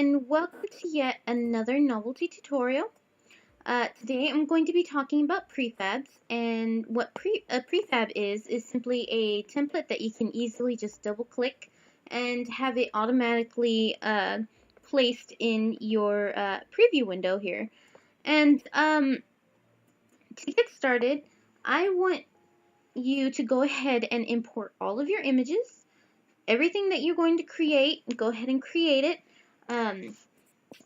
and welcome to yet another novelty tutorial. Today I'm going to be talking about prefabs, and what a prefab is simply a template that you can easily just double click and have it automatically placed in your preview window here. And to get started, I want you to go ahead and import all of your images. Everything that you're going to create, go ahead and create it.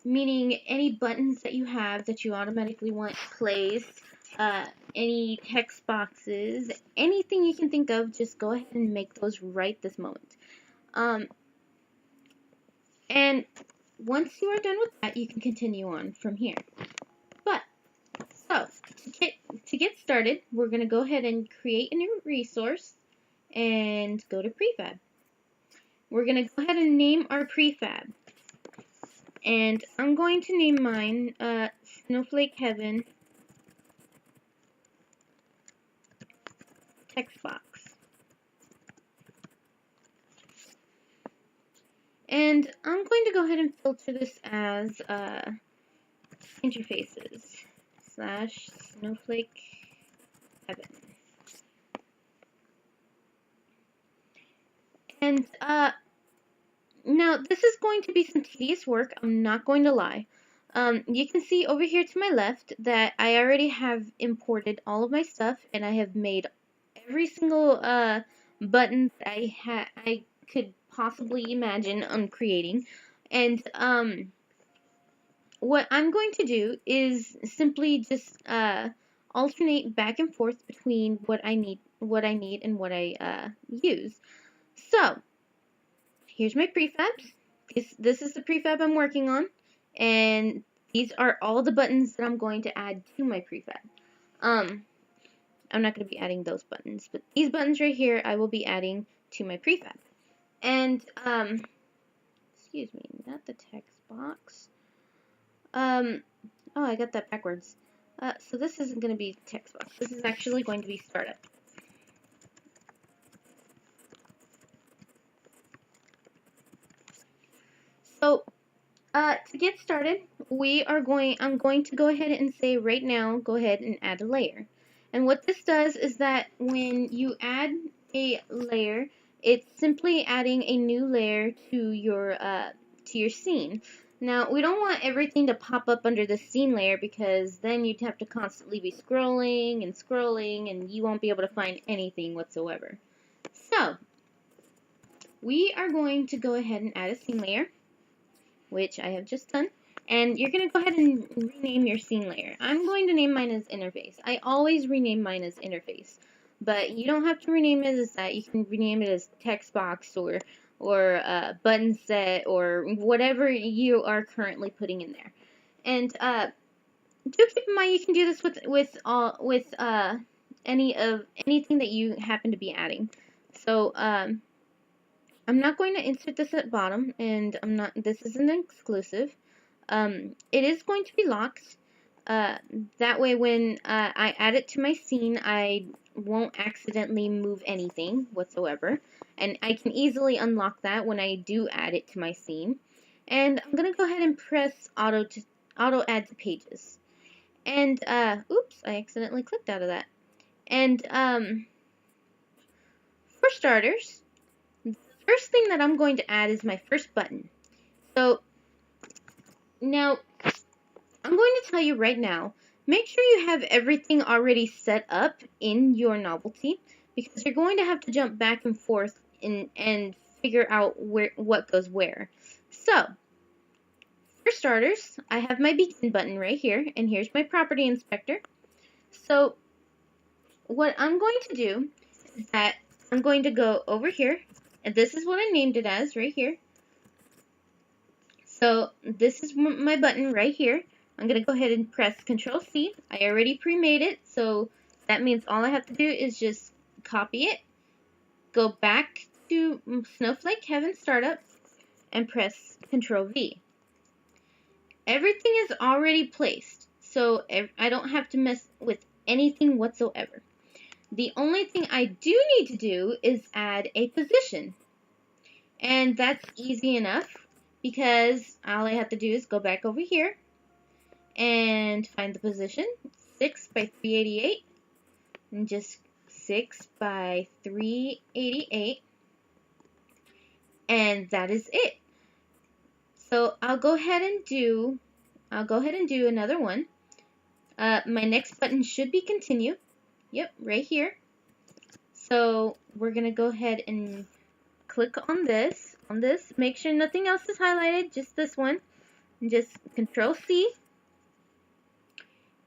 Meaning any buttons that you have that you automatically want placed, any text boxes, anything you can think of, just go ahead and make those right this moment. And once you are done with that, you can continue on from here. So, to get started, we're going to go ahead and create a new resource and go to Prefab. We're going to go ahead and name our Prefab. And I'm going to name mine Snowflake Heaven Text Box. And I'm going to go ahead and filter this as interfaces / Snowflake Heaven. And now this is going to be some tedious work, I'm not going to lie. You can see over here to my left that I already have imported all of my stuff, and I have made every single button that I could possibly imagine on creating. And what I'm going to do is simply just alternate back and forth between what I need and what I use. So here's my prefabs. This is the prefab I'm working on, and these are all the buttons that I'm going to add to my prefab. I'm not going to be adding those buttons, but these buttons right here I will be adding to my prefab. And excuse me, not the text box. Oh, I got that backwards. So this isn't going to be text box. This is actually going to be startup. So, to get started, I'm going to go ahead and say right now, go ahead and add a layer. And what this does is that when you add a layer, it's simply adding a new layer to your scene. Now, we don't want everything to pop up under the scene layer, because then you'd have to constantly be scrolling, and you won't be able to find anything whatsoever. So, we are going to go ahead and add a scene layer, which I have just done, and you're going to go ahead and rename your scene layer. I'm going to name mine as interface. I always rename mine as interface, but you don't have to rename it as that. You can rename it as text box or button set or whatever you are currently putting in there. And do keep in mind you can do this with anything that you happen to be adding. So I'm not going to insert this at bottom, and this isn't exclusive. It is going to be locked. That way when I add it to my scene, I won't accidentally move anything whatsoever. And I can easily unlock that when I do add it to my scene. And I'm going to go ahead and press auto add to pages. And, oops, I accidentally clicked out of that. And, for starters, first thing that I'm going to add is my first button. So now I'm going to tell you right now, make sure you have everything already set up in your novelty, because you're going to have to jump back and forth and figure out what goes where. So for starters, I have my begin button right here, and here's my property inspector. So what I'm going to do is that I'm going to go over here, and this is what I named it as right here. So this is my button right here. I'm going to go ahead and press Control C. I already pre-made it, so that means all I have to do is just copy it, go back to Snowflake Heaven Startup, and press Control V. Everything is already placed, so I don't have to mess with anything whatsoever. The only thing I do need to do is add a position. And that's easy enough. because all I have to do is go back over here and find the position, 6 by 388, and just 6 by 388, and that is it. So I'll go ahead and do another one. My next button should be continue. Yep, right here. So we're gonna go ahead and click on this. Make sure nothing else is highlighted, just this one. And just Control C,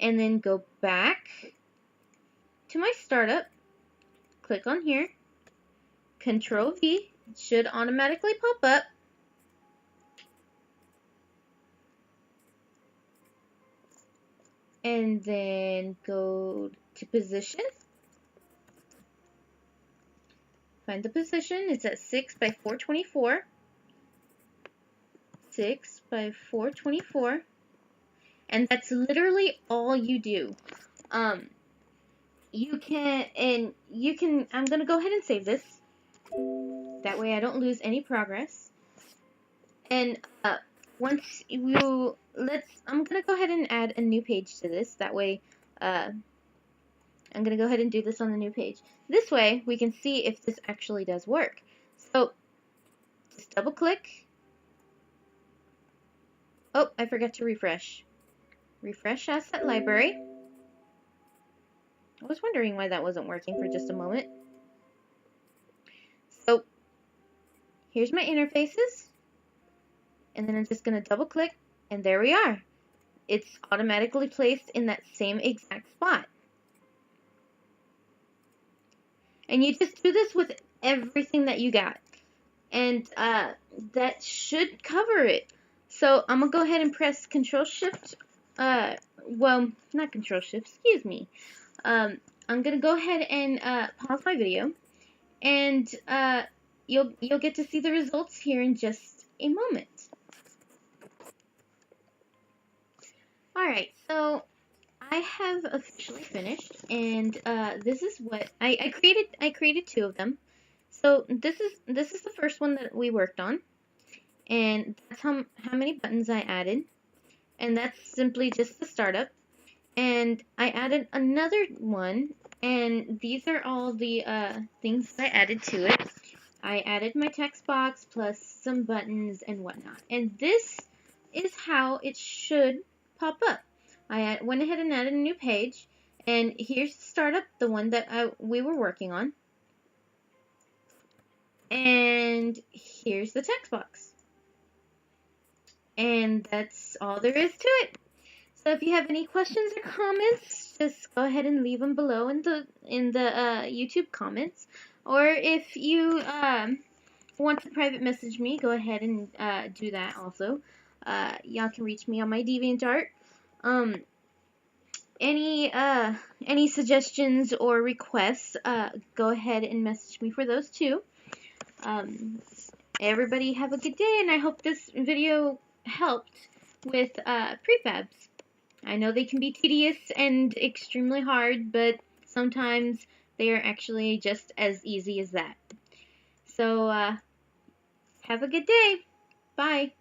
and then go back to my startup. Click on here. Control V. It should automatically pop up. And then go to position. Find the position. It's at 6 by 424. 6 by 424. And that's literally all you do. I'm gonna go ahead and save this. That way I don't lose any progress. And I'm gonna go ahead and add a new page to this. That way, I'm gonna go ahead and do this on the new page. This way, we can see if this actually does work. So, just double click. Oh, I forgot to refresh. Refresh asset library. I was wondering why that wasn't working for just a moment. So, here's my interfaces. And then I'm just gonna double click, and there we are. It's automatically placed in that same exact spot. And you just do this with everything that you got. And that should cover it. So I'm going to go ahead and press Control Shift. Well, not Control Shift, excuse me. I'm going to go ahead and pause my video. And you'll get to see the results here in just a moment. Alright, so I have officially finished, and this is what I created 2 of them. So this is the first one that we worked on, and that's how many buttons I added, and that's simply just the startup. And I added another one, and these are all the things I added to it. I added my text box plus some buttons and whatnot, and this is how it should pop up. I went ahead and added a new page, and here's the startup, the one that we were working on, and here's the text box, and that's all there is to it. So if you have any questions or comments, just go ahead and leave them below in the YouTube comments, or if you want to private message me, go ahead and do that also. Y'all can reach me on my DeviantArt. Any suggestions or requests, go ahead and message me for those too. Everybody have a good day, and I hope this video helped with prefabs. I know they can be tedious and extremely hard, but sometimes they are actually just as easy as that. So, have a good day. Bye.